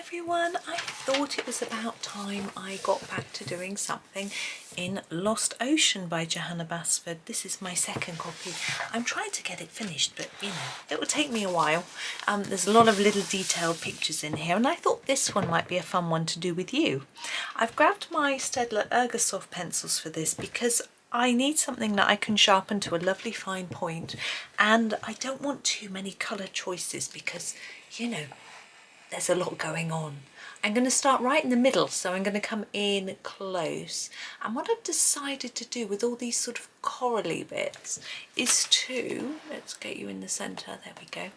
everyone, I thought it was about time I got back to doing something in Lost Ocean by Johanna Basford. This is my second copy. I'm trying to get it finished, but you know, it will take me a while. There's a lot of little detailed pictures in here, and I thought this one might be a fun one to do with you. I've grabbed my Staedtler Ergosoft pencils for this because I need something that I can sharpen to a lovely fine point, and I don't want too many colour choices because, you know, there's a lot going on. I'm going to start right in the middle, so I'm going to come in close. And what I've decided to do with all these sort of corally bits is to, let's get you in the centre, there we go,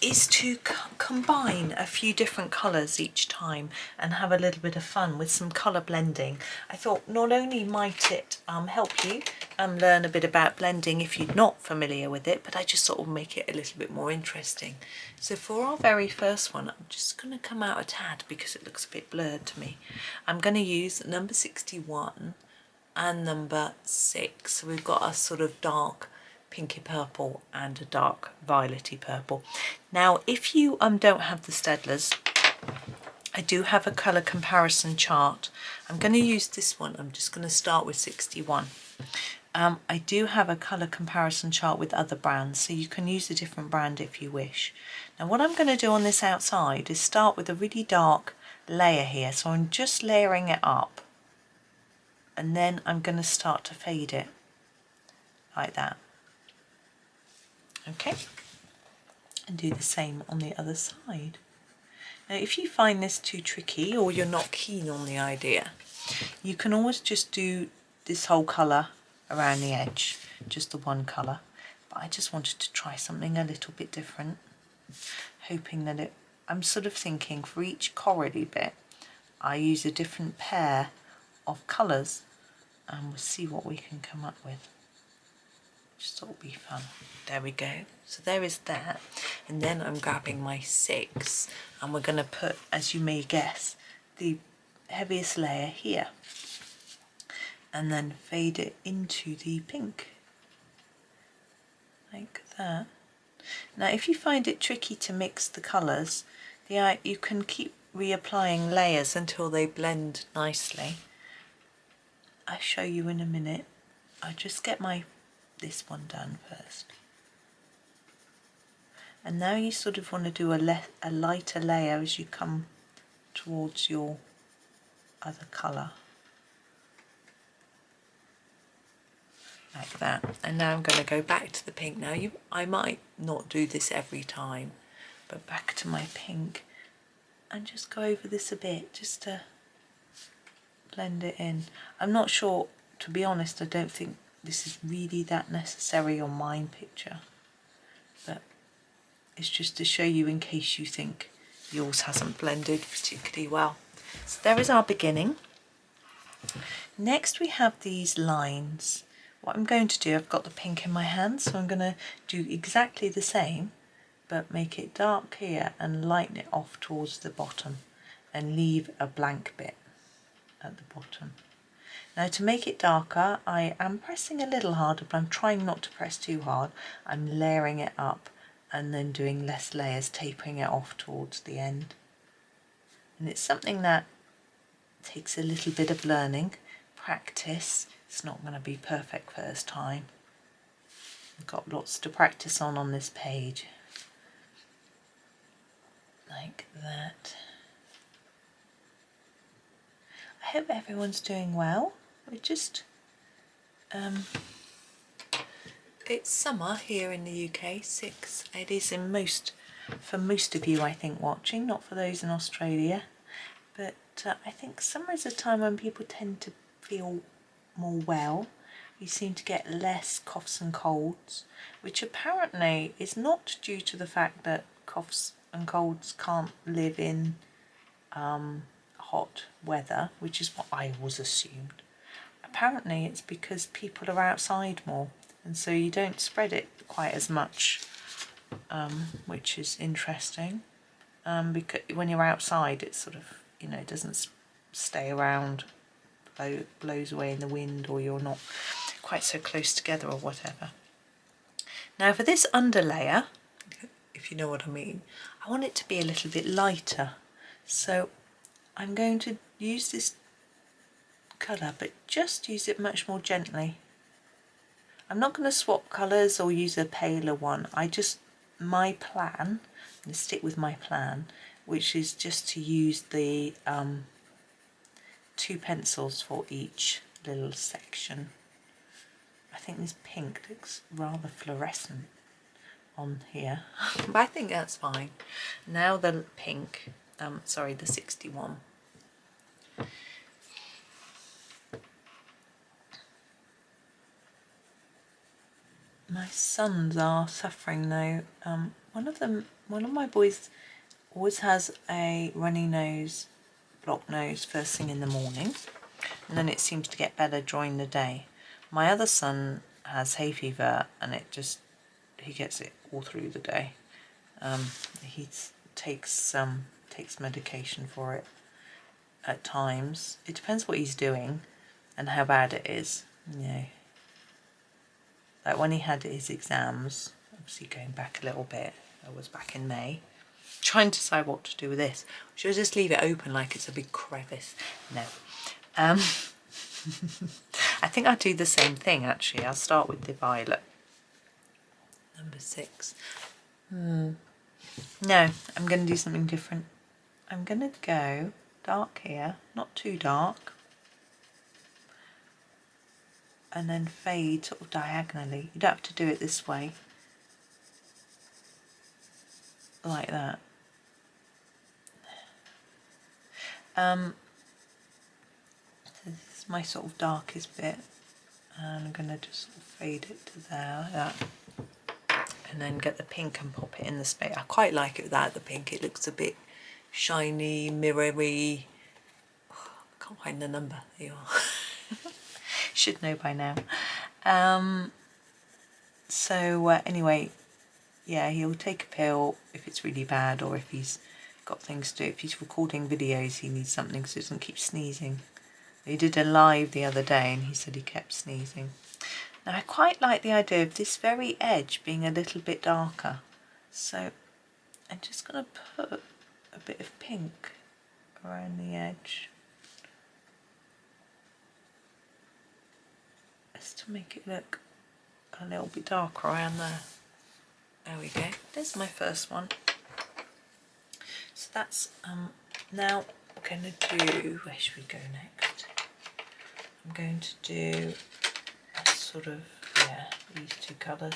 is to combine a few different colours each time and have a little bit of fun with some colour blending. I thought not only might it help you learn a bit about blending if you're not familiar with it, but I just thought it would make it a little bit more interesting. So for our very first one, I'm just going to come out a tad because it looks a bit blurred to me. I'm going to use number 61 and number 6. So we've got a sort of dark pinky purple and a dark violety purple. Now if you don't have the Staedtlers, I do have a colour comparison chart. I'm going to use this one. I'm just going to start with 61. I do have a colour comparison chart with other brands, so you can use a different brand if you wish. Now what I'm going to do on this outside is start with a really dark layer here, so I'm just layering it up, and then I'm going to start to fade it like that. Okay, and do the same on the other side. Now if you find this too tricky or you're not keen on the idea, you can always just do this whole colour around the edge, just the one colour, but I just wanted to try something a little bit different, hoping that I'm sort of thinking for each corally bit I use a different pair of colours, and we'll see what we can come up with. Just thought it would be fun. There we go. So there is that, and then I'm grabbing my 6 and we're going to put, as you may guess, the heaviest layer here and then fade it into the pink like that. Now if you find it tricky to mix the colours, you can keep reapplying layers until they blend nicely. I'll show you in a minute. I'll just get this one done first. And now you sort of want to do a lighter layer as you come towards your other colour. Like that. And now I'm going to go back to the pink. Now I might not do this every time, but back to my pink and just go over this a bit just to blend it in. I'm not sure, to be honest, I don't think this is really that necessary on my picture, but it's just to show you in case you think yours hasn't blended particularly well. So there is our beginning. Next we have these lines. What I'm going to do, I've got the pink in my hand, so I'm going to do exactly the same, but make it dark here and lighten it off towards the bottom and leave a blank bit at the bottom. Now to make it darker, I am pressing a little harder, but I'm trying not to press too hard. I'm layering it up and then doing less layers, tapering it off towards the end. And it's something that takes a little bit of learning, practice. It's not going to be perfect first time. I've got lots to practice on this page. Like that. I hope everyone's doing well. We're just, it's summer here in the UK, 6. It is for most of you I think watching, not for those in Australia. But I think summer is a time when people tend to feel more well. You seem to get less coughs and colds, which apparently is not due to the fact that coughs and colds can't live in hot weather, which is what I always assumed. Apparently it's because people are outside more, and so you don't spread it quite as much, which is interesting, because when you're outside it sort of, you know, doesn't stay around, blows away in the wind, or you're not quite so close together or whatever. Now for this underlayer, if you know what I mean, I want it to be a little bit lighter, so I'm going to use this colour, but just use it much more gently. I'm not going to swap colours or use a paler one. My plan, I'm going to stick with my plan, which is just to use the 2 pencils for each little section. I think this pink looks rather fluorescent on here, but I think that's fine. Now the pink, sorry, the 61. My sons are suffering though. One of my boys always has a runny nose, blocked nose first thing in the morning, and then it seems to get better during the day. My other son has hay fever, and he gets it all through the day. He takes medication for it at times. It depends what he's doing and how bad it is. Like when he had his exams, obviously going back a little bit, I was back in May, trying to decide what to do with this. Should I just leave it open like it's a big crevice? No. I think I'll do the same thing actually. I'll start with the violet. Number 6. No, I'm going to do something different. I'm going to go dark here, not too dark, and then fade sort of diagonally. You don't have to do it this way, like that. This is my sort of darkest bit, and I'm going to just sort of fade it to there, like that. And then get the pink and pop it in the space. I quite like it without the pink. It looks a bit shiny, mirrory. Oh, I can't find the number. There you are. Should know by now. Anyway, yeah, he'll take a pill if it's really bad, or if he's got things to do. If he's recording videos, he needs something so he doesn't keep sneezing. He did a live the other day and he said he kept sneezing. Now I quite like the idea of this very edge being a little bit darker, so I'm just going to put a bit of pink around the edge just to make it look a little bit darker around there. There we go. There's my first one. So that's now we're going to do, where should we go next? I'm going to do a sort of, these 2 colours.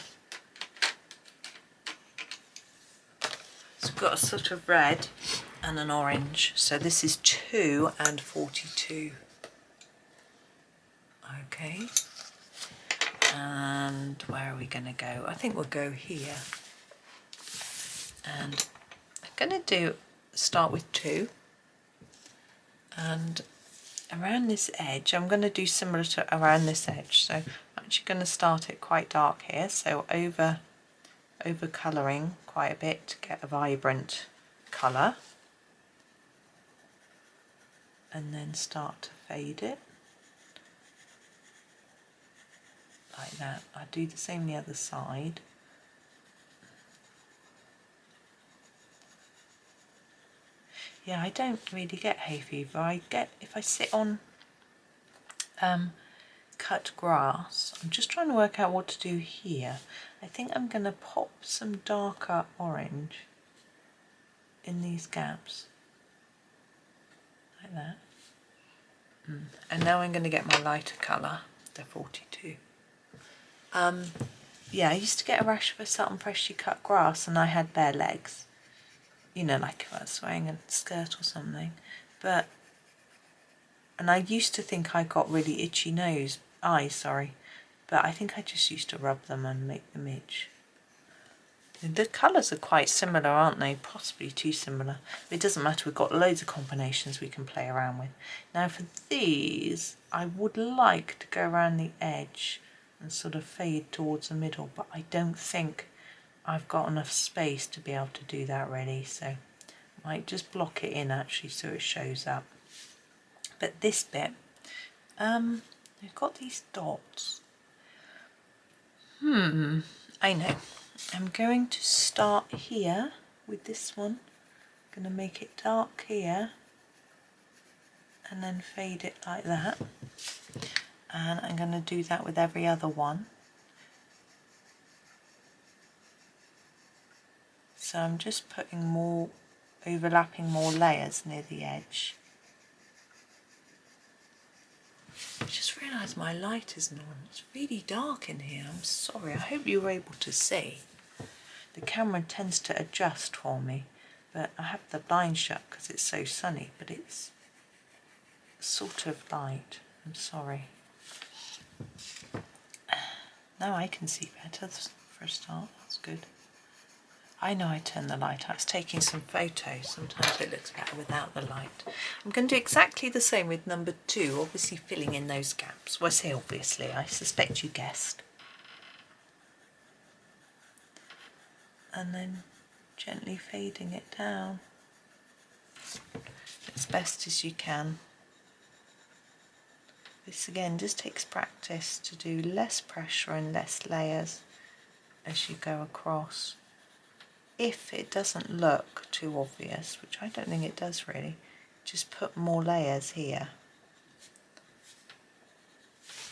So we've got a sort of red and an orange. So this is 2 and 42. Okay. And where are we going to go? I think we'll go here. And I'm going to start with 2. And around this edge, I'm going to do similar to around this edge. So I'm actually going to start it quite dark here. So over colouring quite a bit to get a vibrant colour. And then start to fade it. Like that. I'll do the same the other side. Yeah, I don't really get hay fever. I get, if I sit on cut grass, I'm just trying to work out what to do here. I think I'm going to pop some darker orange in these gaps. Like that. And now I'm going to get my lighter colour, the 42. Yeah, I used to get a rash if I sat on freshly cut grass and I had bare legs. You know, like if I was wearing a skirt or something. And I used to think I got really itchy eyes, but I think I just used to rub them and make them itch. The colours are quite similar, aren't they? Possibly too similar. But it doesn't matter, we've got loads of combinations we can play around with. Now for these, I would like to go around the edge and sort of fade towards the middle, but I don't think I've got enough space to be able to do that really, so I might just block it in actually so it shows up. But this bit, we've got these dots. I know. I'm going to start here with this one. I'm going to make it dark here and then fade it like that, and I'm going to do that with every other one. So I'm just putting more, overlapping more layers near the edge. I just realised my light isn't on. It's really dark in here. I'm sorry. I hope you were able to see. The camera tends to adjust for me, but I have the blind shut because it's so sunny, but it's sort of light. I'm sorry. Now I can see better for a start. That's good. I know I turned the light out. I was taking some photos. Sometimes it looks better without the light. I'm going to do exactly the same with number 2, obviously filling in those gaps. Well, I say obviously, I suspect you guessed. And then gently fading it down as best as you can. This again just takes practice to do less pressure and less layers as you go across. If it doesn't look too obvious, which I don't think it does really, just put more layers here.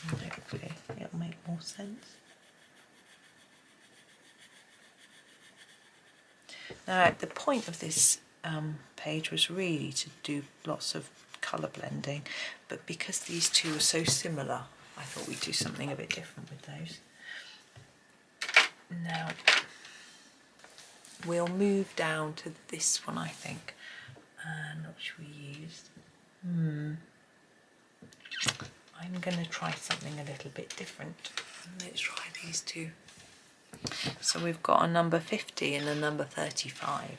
And hopefully it'll make more sense. Now the point of this page was really to do lots of colour blending, but because these two are so similar, I thought we'd do something a bit different with those. Now we'll move down to this one, I think. And what should we use? I'm going to try something a little bit different. Let's try these two. So we've got a number 50 and a number 35.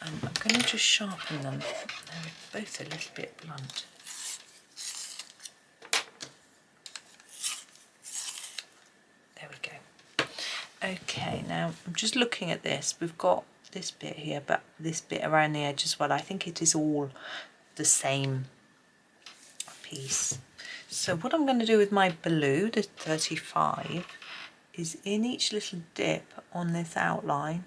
I'm going to just sharpen them. They're both a little bit blunt. There we go. Okay, now I'm just looking at this. We've got this bit here, but this bit around the edge as well. I think it is all the same piece. So what I'm going to do with my blue, the 35, is in each little dip on this outline,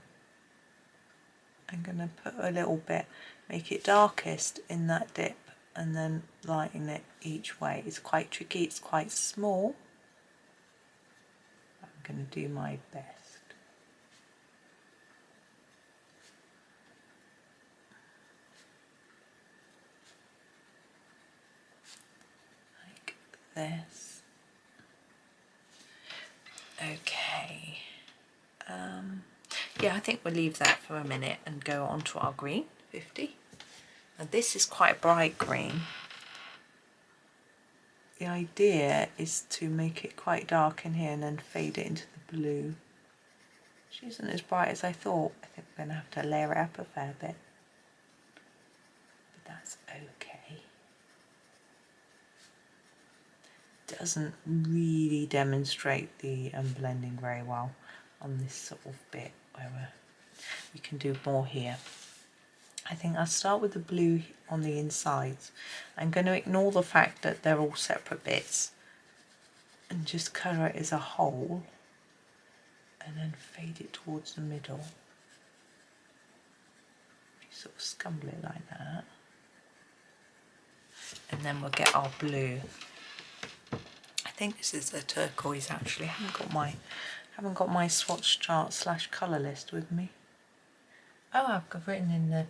I'm going to put a little bit, make it darkest in that dip, and then lighten it each way. It's quite tricky, it's quite small. I'm going to do my best. Like this. Okay. Yeah, I think we'll leave that for a minute and go on to our green, 50. And this is quite bright green. The idea is to make it quite dark in here and then fade it into the blue. Which isn't as bright as I thought. I think we're going to have to layer it up a fair bit. But that's okay. Doesn't really demonstrate the blending very well on this sort of bit where we can do more here. I think I'll start with the blue on the insides. I'm going to ignore the fact that they're all separate bits and just colour it as a whole and then fade it towards the middle. You sort of scumble it like that. And then we'll get our blue. I think this is a turquoise actually. I haven't got my swatch chart / colour list with me. Oh, I've written in the,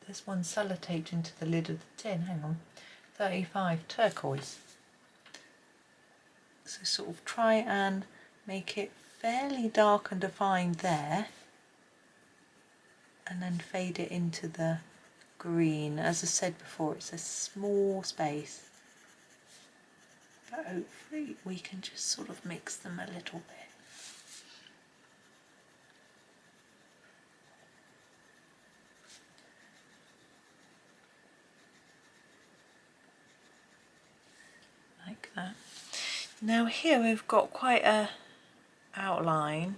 there's one sellotaped into the lid of the tin, hang on, 35 turquoise. So sort of try and make it fairly dark and defined there, and then fade it into the green. As I said before, it's a small space, but hopefully we can just sort of mix them a little bit. Like that. Now here we've got quite a outline.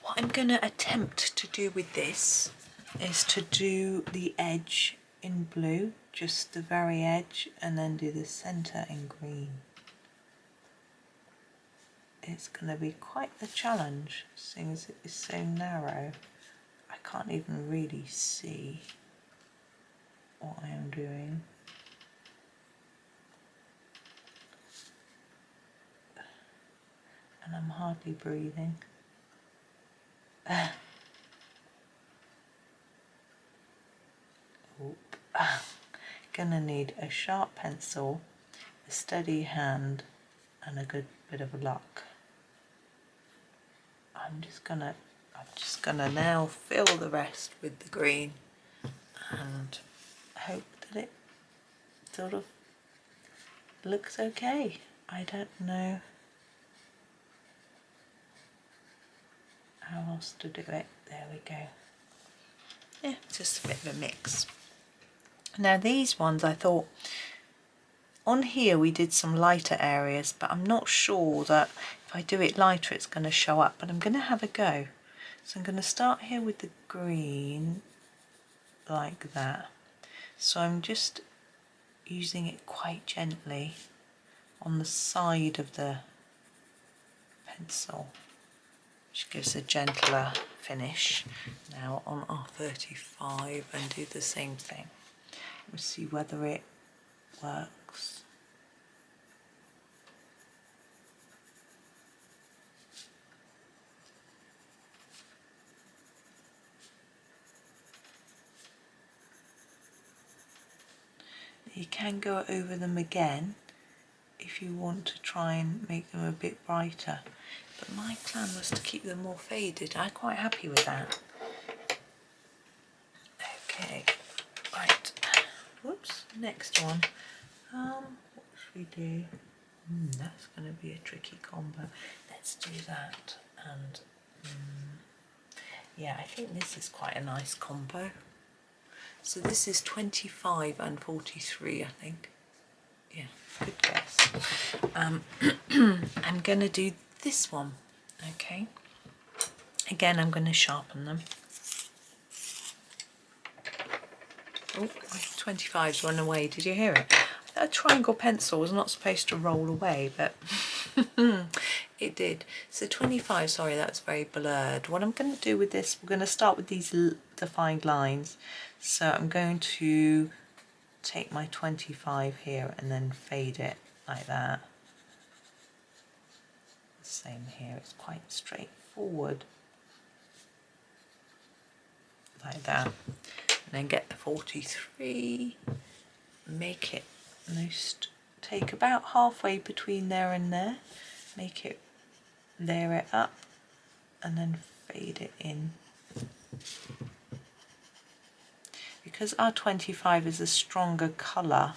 What I'm going to attempt to do with this is to do the edge in blue, just the very edge, and then do the centre in green. it's going to be quite the challenge, seeing as it is so narrow. I can't even really see what I am doing. And I'm hardly breathing. Gonna need a sharp pencil, a steady hand, and a good bit of luck. I'm just gonna now fill the rest with the green and hope that it sort of looks okay. I don't know how else to do it. There we go. Yeah, just a bit of a mix. Now these ones, I thought, on here we did some lighter areas, but I'm not sure that if I do it lighter it's going to show up, but I'm going to have a go. So I'm going to start here with the green, like that. So I'm just using it quite gently on the side of the pencil, which gives a gentler finish. Now on R35 and do the same thing. We'll see whether it works. You can go over them again if you want to try and make them a bit brighter, but my plan was to keep them more faded. I'm quite happy with that. Okay, right, whoops, next one. What should we do? That's going to be a tricky combo. Let's do that, and yeah, I think this is quite a nice combo. So this is 25 and 43, I think. Yeah, good guess. I'm going to do this one, okay? Again, I'm going to sharpen them. Oh, my 25's run away. Did you hear it? A triangle pencil was not supposed to roll away, but it did. So 25, sorry, that's very blurred. What I'm going to do with this, we're going to start with these defined lines. So I'm going to take my 25 here and then fade it like that. Same here, it's quite straightforward. Like that. And then get the 43, make it take about halfway between there and there, make it layer it up and then fade it in. Because our 25 is a stronger colour,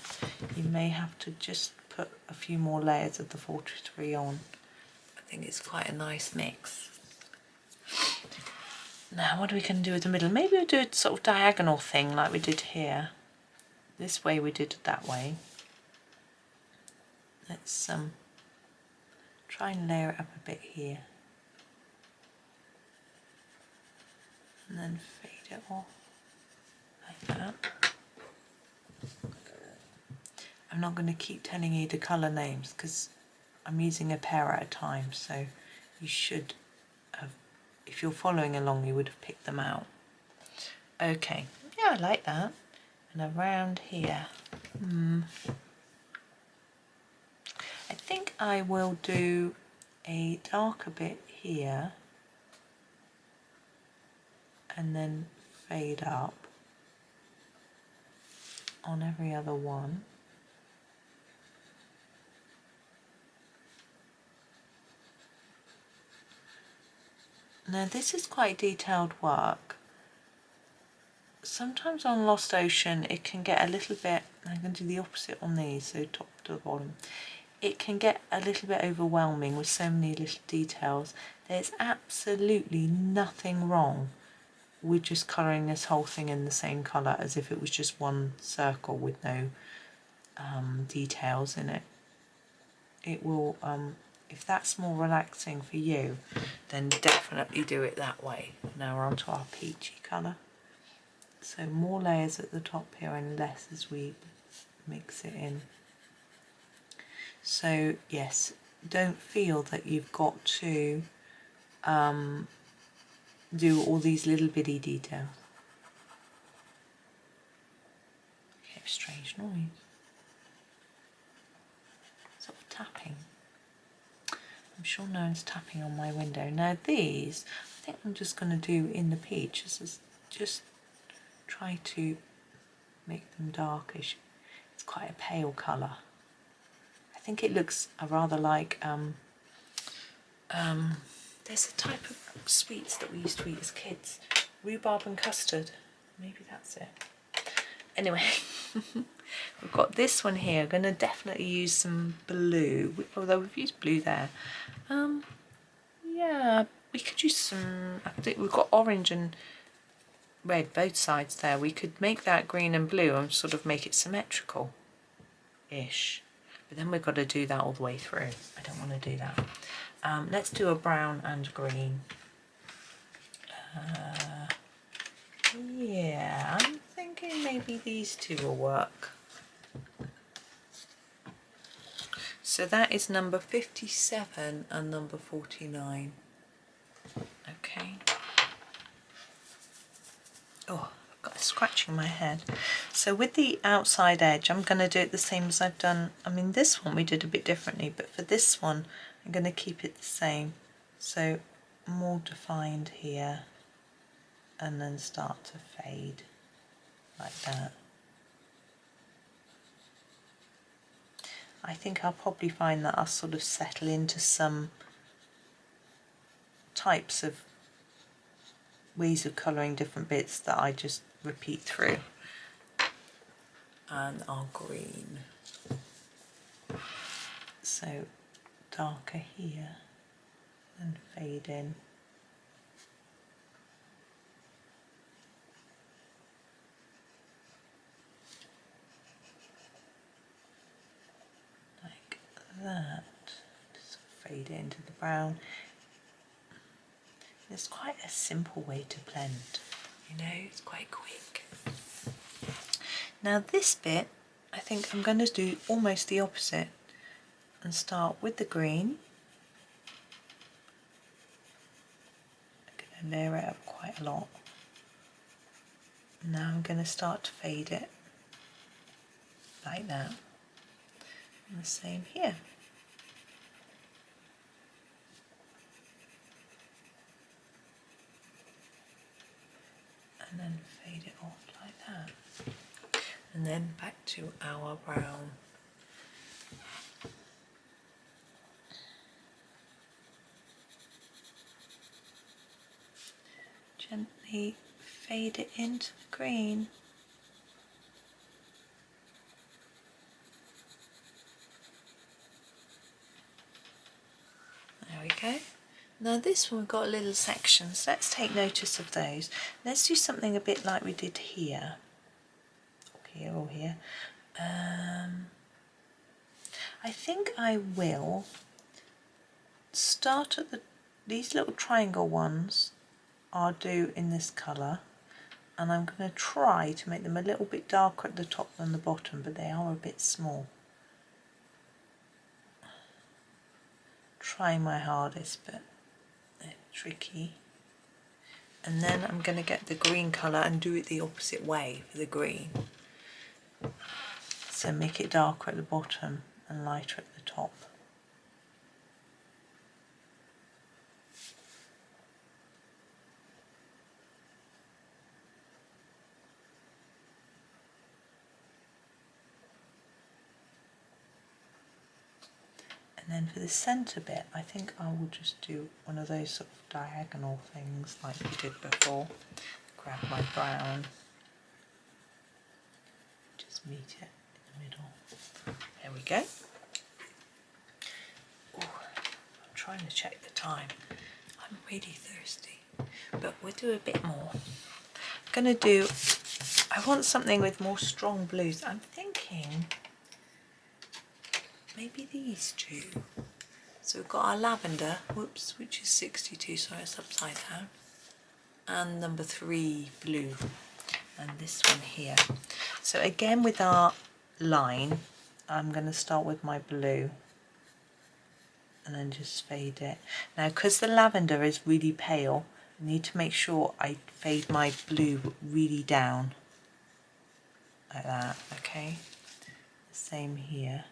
you may have to just put a few more layers of the 43 on. I think it's quite a nice mix. Now what are we going to do with the middle? Maybe we'll do a sort of diagonal thing like we did here. This way we did it that way. Let's try and layer it up a bit here. And then fade it off like that. I'm not going to keep telling you the colour names because I'm using a pair at a time, so you should have, if you're following along, you would have picked them out. Okay, yeah, I like that. And around here, I think I will do a darker bit here and then fade up on every other one. Now this is quite detailed work. Sometimes on Lost Ocean it can get a little bit, I'm going to do the opposite on these, so top to the bottom. It can get a little bit overwhelming with so many little details. There's absolutely nothing wrong with just colouring this whole thing in the same colour as if it was just one circle with no details in it. It will, if that's more relaxing for you, then definitely do it that way. Now we're on to our peachy colour. So more layers at the top here and less as we mix it in. So yes, don't feel that you've got to do all these little bitty details. Okay, strange noise. Sort of tapping. I'm sure no one's tapping on my window. Now these, I think I'm just going to do in the peach. Just try to make them darkish. It's quite a pale colour. I think it looks rather like there's a type of sweets that we used to eat as kids, rhubarb and custard. Maybe that's it. Anyway, we've got this one here. I'm going to definitely use some blue, although we've used blue there. Yeah, we could use some, I think we've got orange and red both sides there. We could make that green and blue and sort of make it symmetrical-ish. But then we've got to do that all the way through. I don't want to do that. Let's do a brown and green. Yeah, I'm thinking maybe these two will work. So that is number 57 and number 49. Okay. Oh, I've got a scratch in my head. So with the outside edge, I'm going to do it the same as I've done. I mean, this one we did a bit differently, but for this one, I'm going to keep it the same. So more defined here, and then start to fade like that. I think I'll probably find that I'll sort of settle into some types of ways of colouring different bits that I just repeat through. And our green. So darker here and fade in. Like that. Just fade into the brown. It's quite a simple way to blend, you know, it's quite quick. Now this bit, I think I'm going to do almost the opposite and start with the green. I'm going to layer it up quite a lot. Now I'm going to start to fade it like that. And the same here. And then fade it off like that. And then back to our brown. Gently fade it into the green. There we go. Now this one we've got a little section, so let's take notice of those. Let's do something a bit like we did here. Here or here. I think I will start at these little triangle ones I'll do in this colour, and I'm going to try to make them a little bit darker at the top than the bottom, but they are a bit small. Trying my hardest, but they're tricky. And then I'm going to get the green colour and do it the opposite way for the green. So make it darker at the bottom and lighter at the top. And then for the centre bit, I think I will just do one of those sort of diagonal things like we did before. Grab my brown, just meet it in the middle. There we go. Ooh, I'm trying to check the time. I'm really thirsty, but we'll do a bit more. I'm going to do, I want something with more strong blues. I'm thinking maybe these two. So we've got our lavender, whoops, which is 62, sorry it's upside down, and number 3 blue, and this one here. So again with our line, I'm going to start with my blue. and then just fade it. Now, because the lavender is really pale, I need to make sure I fade my blue really down, like that, okay? The same here.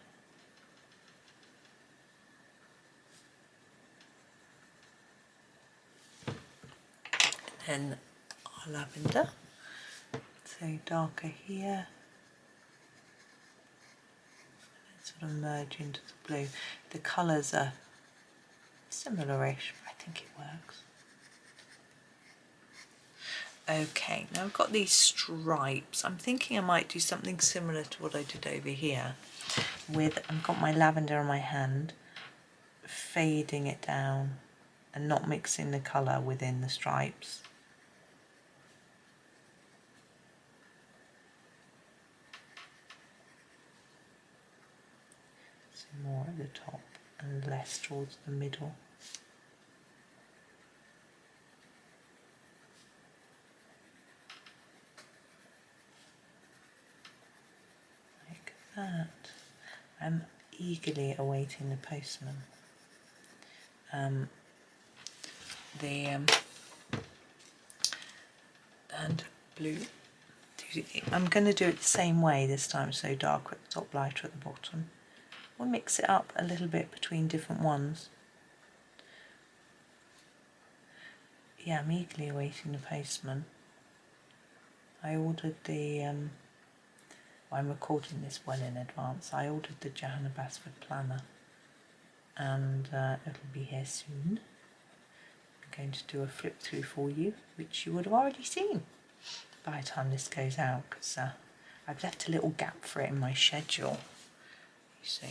And our lavender, so darker here, and sort of merge into the blue. The colours are similar-ish, but I think it works. Okay, now I've got these stripes. I'm thinking I might do something similar to what I did over here with, I've got my lavender in my hand, fading it down and not mixing the colour within the stripes. So more at the top and less towards the middle. Like that. I'm eagerly awaiting the postman. And blue. I'm going to do it the same way this time, so darker at the top, lighter at the bottom. We'll mix it up a little bit between different ones. Yeah, I'm eagerly awaiting the postman. I ordered the, I'm recording this well in advance, I ordered the Johanna Basford planner, and it'll be here soon. I'm going to do a flip through for you, which you would have already seen by the time this goes out, because I've left a little gap for it in my schedule, you see.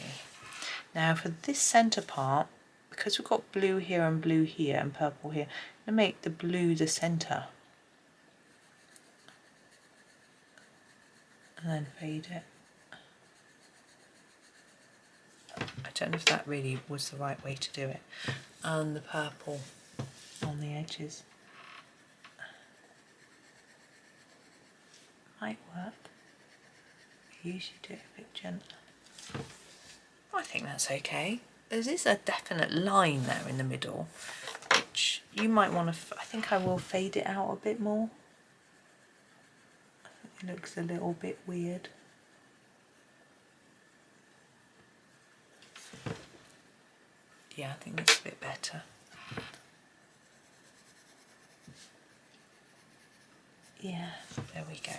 Now for this centre part, because we've got blue here and purple here, I'm going to make the blue the centre. And then fade it. I don't know if that really was the right way to do it. And the purple on the edges. Might work. I usually do it a bit gentler. I think that's okay. There is a definite line there in the middle, which you might want to, I think I will fade it out a bit more. It looks a little bit weird. Yeah, I think that's a bit better. Yeah, there we go.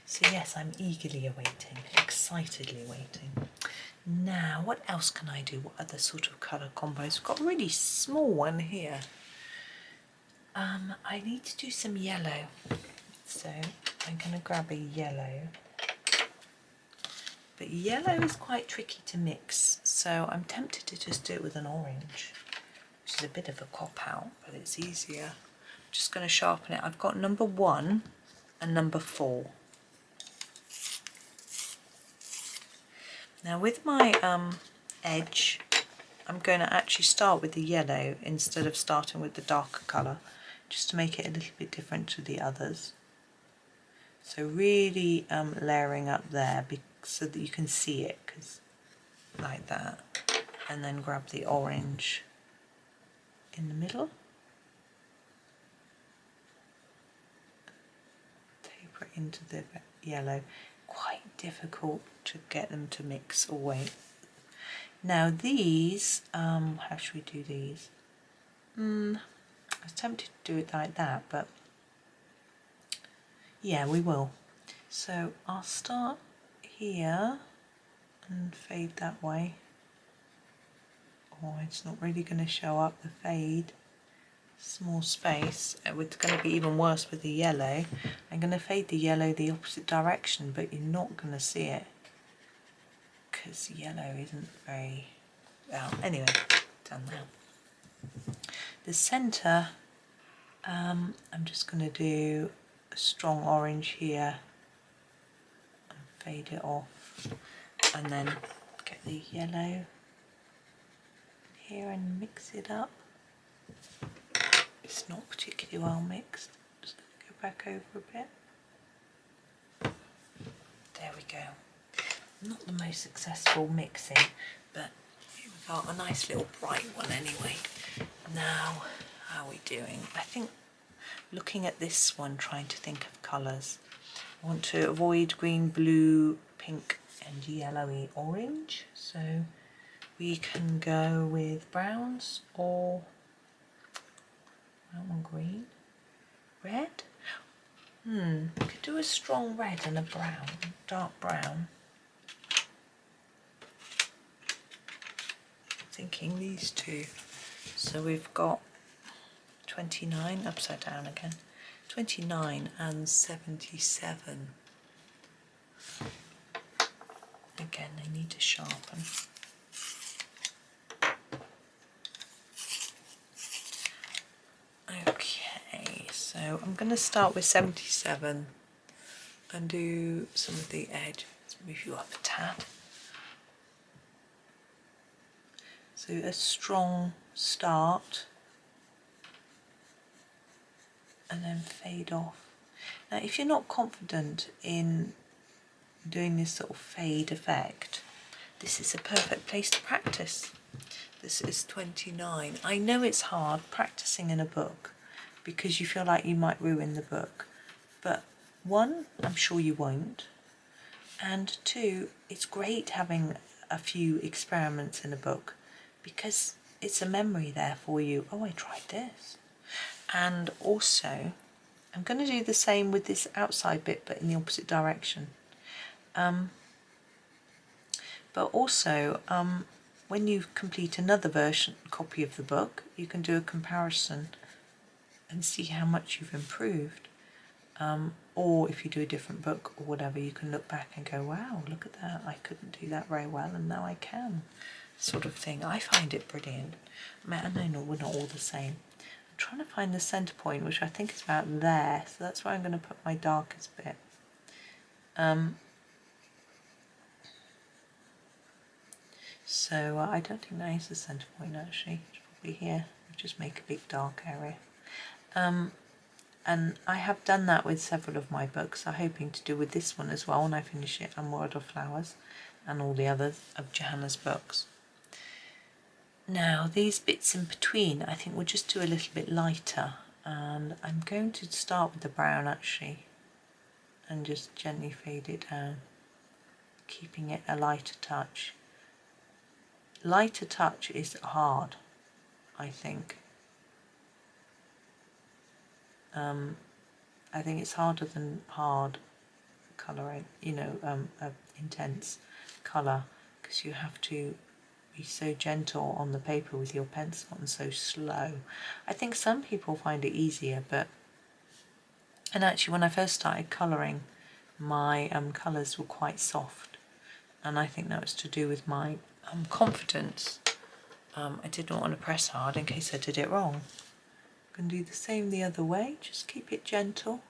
So yes, I'm eagerly awaiting, excitedly waiting. Now, what else can I do? What other sort of colour combos? We've got a really small one here. I need to do some yellow. So I'm going to grab a yellow. But yellow is quite tricky to mix, so I'm tempted to just do it with an orange, which is a bit of a cop-out, but it's easier. I'm just going to sharpen it. I've got number 1 and number 4. Now with my edge, I'm going to actually start with the yellow instead of starting with the darker colour, just to make it a little bit different to the others. So really layering up there so that you can see it, like that, and then grab the orange in the middle, taper it into the yellow. Quite difficult to get them to mix away. Now these, how should we do these? I was tempted to do it like that, but yeah, we will. So I'll start here and fade that way. Oh, it's not really going to show up the fade. Small space. It's going to be even worse with the yellow. I'm going to fade the yellow the opposite direction, but you're not going to see it because yellow isn't very well. Anyway, done now. The centre, I'm just going to do a strong orange here and fade it off, and then get the yellow here and mix it up. It's not particularly well mixed. Just going to go back over a bit. There we go. Not the most successful mixing, but here we Oh, a nice little bright one anyway. Now, how are we doing? I think looking at this one, trying to think of colours. I want to avoid green, blue, pink and yellowy orange. So we can go with browns or brown and green. Red? We could do a strong red and a brown, dark brown. Thinking these two. So we've got 29, upside down again, 29 and 77. Again, they need to sharpen. Okay, so I'm going to start with 77 and do some of the edge. Let's move you up a tad. So a strong start and then fade off. Now if you're not confident in doing this sort of fade effect, this is a perfect place to practice. This is 29. I know it's hard practicing in a book because you feel like you might ruin the book, but one, I'm sure you won't, and two, it's great having a few experiments in a book because it's a memory there for you. Oh, I tried this. And also, I'm going to do the same with this outside bit, but in the opposite direction. But also, when you complete another copy of the book, you can do a comparison and see how much you've improved. Or if you do a different book or whatever, you can look back and go, wow, look at that, I couldn't do that very well and now I can, sort of thing. I find it brilliant. I mean, I know we're not all the same. I'm trying to find the centre point, which I think is about there, so that's where I'm going to put my darkest bit. So I don't think that is the centre point actually, it's probably here. I'll just make a big dark area. And I have done that with several of my books. I'm hoping to do with this one as well when I finish it, and World of Flowers and all the others of Johanna's books. Now these bits in between I think we'll just do a little bit lighter, and I'm going to start with the brown actually and just gently fade it down, keeping it a lighter touch. Lighter touch is hard, I think. I think it's harder than hard colouring, intense colour, because you have to be so gentle on the paper with your pencil and so slow. I think some people find it easier, and actually when I first started colouring, my colours were quite soft, and I think that was to do with my confidence. I didn't want to press hard in case I did it wrong. You can do the same the other way, just keep it gentle.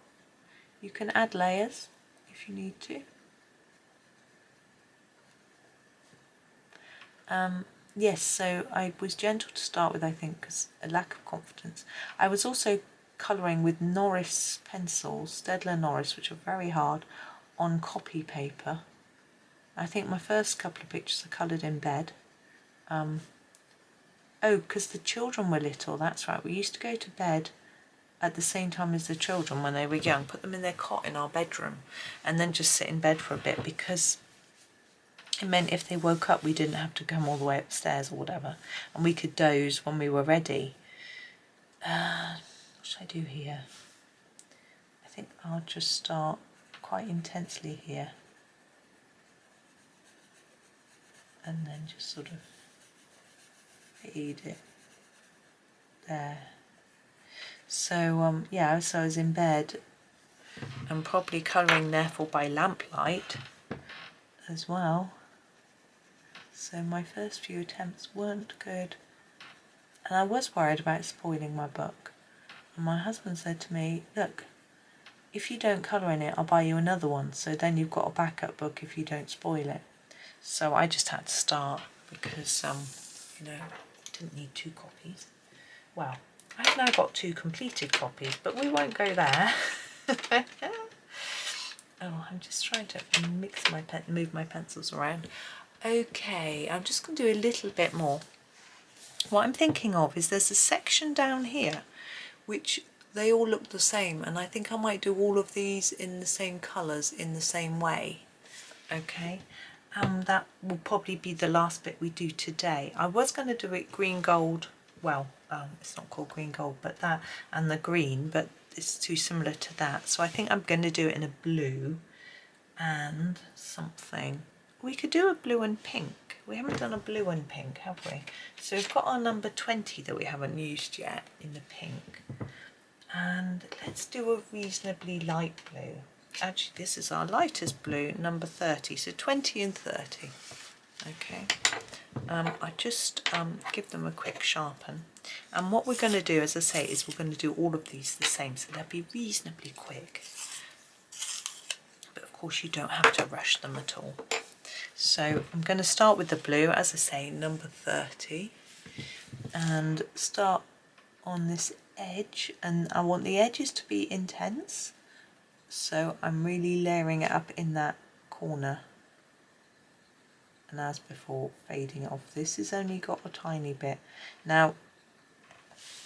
You can add layers if you need to. Yes, so I was gentle to start with, I think, because a lack of confidence. I was also colouring with Norris pencils, Staedtler Norris, which are very hard, on copy paper. I think my first couple of pictures are coloured in bed. Oh, because the children were little, that's right. We used to go to bed at the same time as the children when they were young, put them in their cot in our bedroom, and then just sit in bed for a bit, because it meant if they woke up we didn't have to come all the way upstairs or whatever, and we could doze when we were ready. What should I do here? I think I'll just start quite intensely here, and then just sort of fade it there. So yeah, so I was in bed and probably colouring therefore by lamplight as well. So my first few attempts weren't good, and I was worried about spoiling my book. And my husband said to me, look, if you don't colour in it, I'll buy you another one, so then you've got a backup book if you don't spoil it. So I just had to start because, didn't need 2 copies. Well, I've now got 2 completed copies, but we won't go there. Oh, I'm just trying to move my pencils around. Okay, I'm just going to do a little bit more. What I'm thinking of is there's a section down here which they all look the same, and I think I might do all of these in the same colours in the same way. Okay, that will probably be the last bit we do today. I was going to do it green gold, well, it's not called green gold, but that and the green, but it's too similar to that, so I think I'm going to do it in a blue and something. We could do a blue and pink. We haven't done a blue and pink, have we? So we've got our number 20 that we haven't used yet in the pink. And let's do a reasonably light blue. Actually, this is our lightest blue, number 30. So 20 and 30. Okay. I just give them a quick sharpen. And what we're going to do, as I say, is we're going to do all of these the same. So they'll be reasonably quick. But of course, you don't have to rush them at all. So I'm going to start with the blue, as I say, number 30, and start on this edge, and I want the edges to be intense, so I'm really layering it up in that corner, and as before, fading it off. This has only got a tiny bit. Now,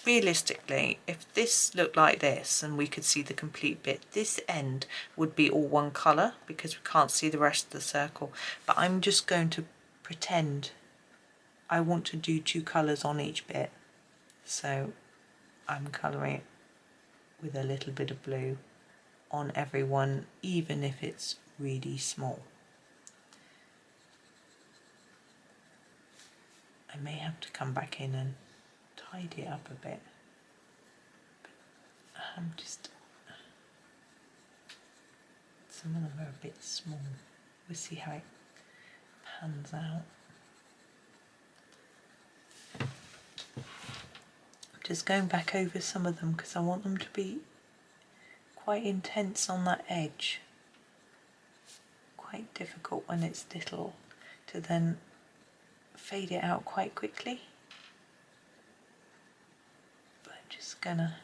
realistically, if this looked like this and we could see the complete bit, this end would be all one colour because we can't see the rest of the circle. But I'm just going to pretend I want to do 2 colours on each bit. So I'm colouring it with a little bit of blue on every one, even if it's really small. I may have to come back in and tidy it up a bit. Some of them are a bit small. We'll see how it pans out. I'm just going back over some of them because I want them to be quite intense on that edge. Quite difficult when it's little to then fade it out quite quickly. Just gonna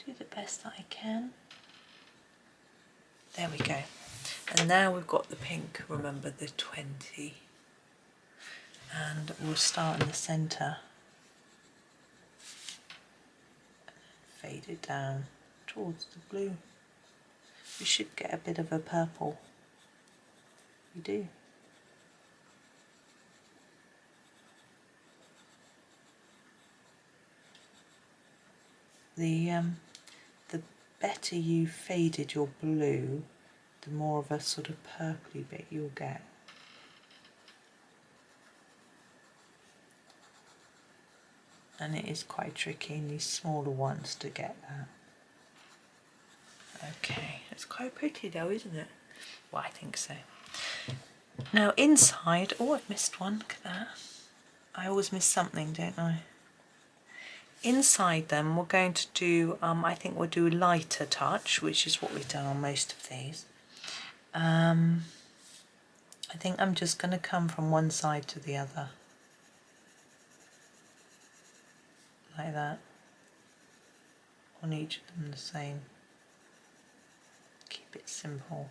do the best that I can. There we go. And now we've got the pink, remember, the 20. And we'll start in the centre. Fade it down towards the blue. We should get a bit of a purple. We do. The better you faded your blue, the more of a sort of purpley bit you'll get. And it is quite tricky in these smaller ones to get that. Okay, it's quite pretty though, isn't it? Well, I think so. Now inside, oh, I've missed one, look at that. I always miss something, don't I? Inside them, we're going to do, I think we'll do a lighter touch, which is what we've done on most of these. I think I'm just going to come from one side to the other. Like that. On each of them the same. Keep it simple.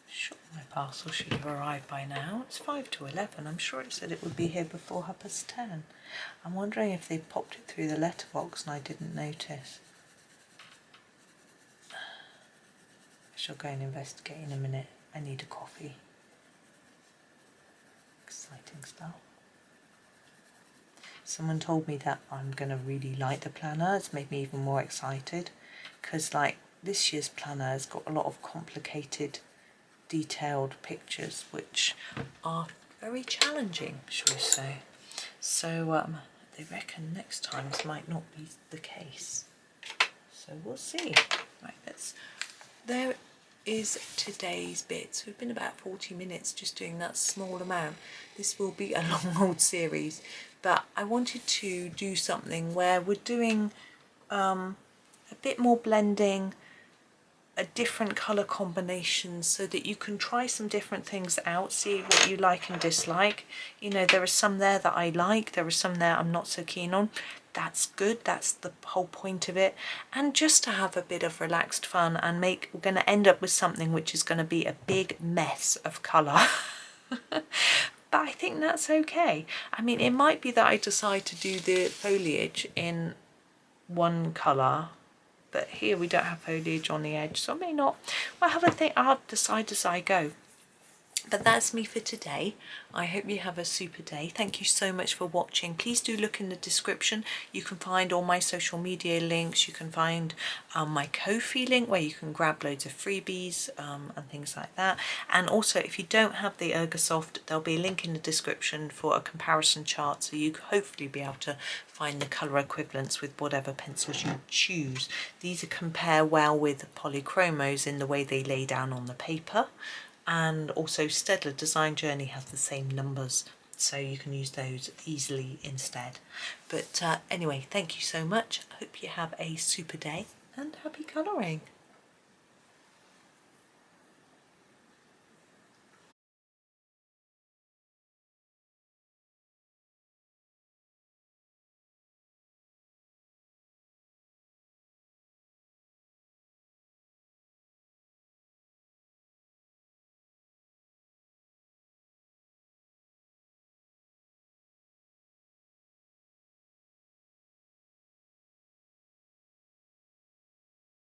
Sure, my parcel should have arrived by now. It's 5 to 11. I'm sure it said it would be here before 10:30. I'm wondering if they popped it through the letterbox and I didn't notice. I shall go and investigate in a minute. I need a coffee. Exciting stuff. Someone told me that I'm going to really like the planner. It's made me even more excited because like this year's planner has got a lot of complicated detailed pictures which are very challenging, shall we say. So they reckon next time this might not be the case. So we'll see. Right, there is today's bits. We've been about 40 minutes just doing that small amount. This will be a long old series, but I wanted to do something where we're doing a bit more blending a different colour combinations so that you can try some different things out, see what you like and dislike. You know, there are some there that I like, there are some there I'm not so keen on. That's good, that's the whole point of it. And just to have a bit of relaxed fun and we're going to end up with something which is going to be a big mess of colour. But I think that's okay. I mean, it might be that I decide to do the foliage in one colour, but here we don't have foliage on the edge, so I may not. Well, have a think. I'll decide as I go. But that's me for today. I hope you have a super day. Thank you so much for watching. Please do look in the description. You can find all my social media links. You can find my Ko-fi link where you can grab loads of freebies and things like that. And also, if you don't have the Ergosoft, there'll be a link in the description for a comparison chart, so you could hopefully be able to find the colour equivalents with whatever pencils you choose. These compare well with polychromos in the way they lay down on the paper. And also Staedtler Design Journey has the same numbers, so you can use those easily instead. But anyway, thank you so much. I hope you have a super day and happy colouring.